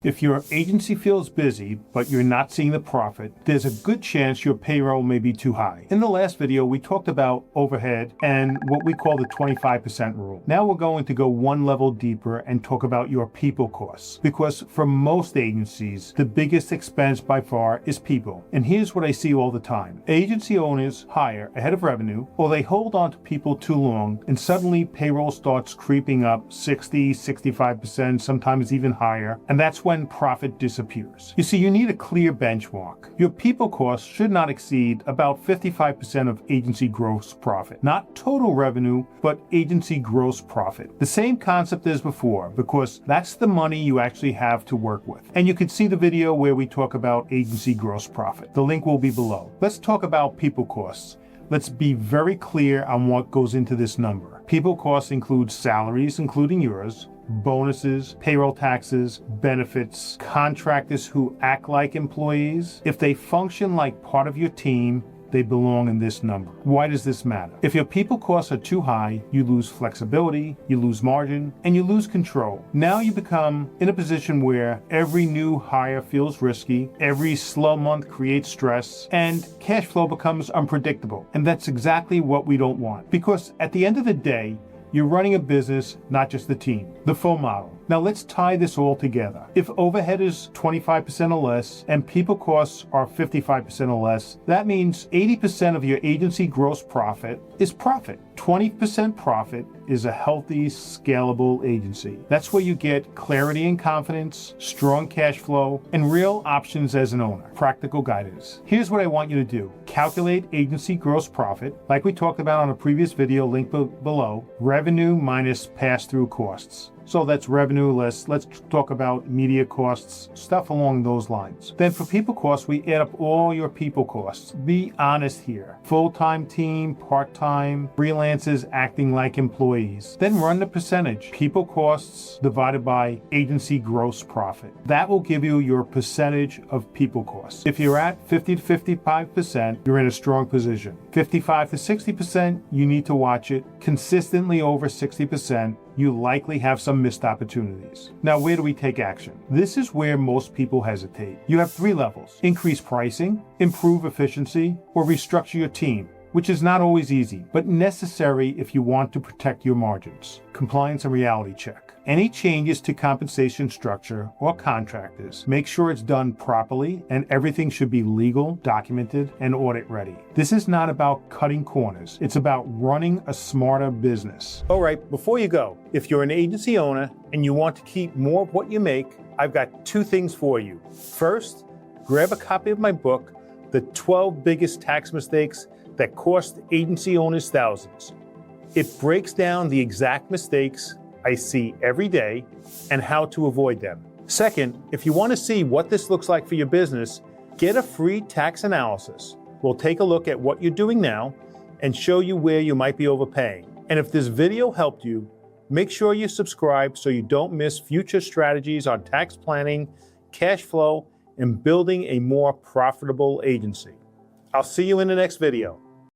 If your agency feels busy, but you're not seeing the profit, there's a good chance your payroll may be too high. In the last video, we talked about overhead and what we call the 25% rule. Now we're going to go one level deeper and talk about your people costs. Because for most agencies, the biggest expense by far is people. And here's what I see all the time. Agency owners hire ahead of revenue, or they hold on to people too long, and suddenly payroll starts creeping up 60, 65%, sometimes even higher. And that's when profit disappears. You see, you need a clear benchmark. Your people costs should not exceed about 55% of agency gross profit. Not total revenue, but agency gross profit. The same concept as before, because that's the money you actually have to work with. And you can see the video where we talk about agency gross profit. The link will be below. Let's talk about people costs. Let's be very clear on what goes into this number. People costs include salaries, including yours, bonuses, payroll taxes, benefits, contractors who act like employees. If they function like part of your team, they belong in this number. Why does this matter? If your people costs are too high, you lose flexibility, you lose margin, and you lose control. Now you become in a position where every new hire feels risky, every slow month creates stress, and cash flow becomes unpredictable. And that's exactly what we don't want. Because at the end of the day, you're running a business, not just the team. The full model. Now let's tie this all together. If overhead is 25% or less and people costs are 55% or less, that means 80% of your agency gross profit is profit. 20% profit is a healthy, scalable agency. That's where you get clarity and confidence, strong cash flow, and real options as an owner. Practical guidance. Here's what I want you to do. Calculate agency gross profit, like we talked about on a previous video, link below, revenue minus pass-through costs. So that's revenue less, let's talk about media costs, stuff along those lines. Then for people costs, we add up all your people costs. Be honest here. Full-time team, part-time, freelancers acting like employees. Then run the percentage. People costs divided by agency gross profit. That will give you your percentage of people costs. If you're at 50 to 55%, you're in a strong position. 55 to 60%, you need to watch it. Consistently over 60%, you likely have some missed opportunities. Now, where do we take action? This is where most people hesitate. You have three levels: increase pricing, improve efficiency, or restructure your team, which is not always easy, but necessary if you want to protect your margins. Compliance and reality check. Any changes to compensation structure or contractors, make sure it's done properly and everything should be legal, documented, and audit ready. This is not about cutting corners. It's about running a smarter business. All right, before you go, if you're an agency owner and you want to keep more of what you make, I've got two things for you. First, grab a copy of my book, The 12 Biggest Tax Mistakes That Cost Agency Owners Thousands. It breaks down the exact mistakes I see every day and how to avoid them. Second, if you want to see what this looks like for your business, get a free tax analysis. We'll take a look at what you're doing now and show you where you might be overpaying. And if this video helped you, make sure you subscribe so you don't miss future strategies on tax planning, cash flow, and building a more profitable agency. I'll see you in the next video.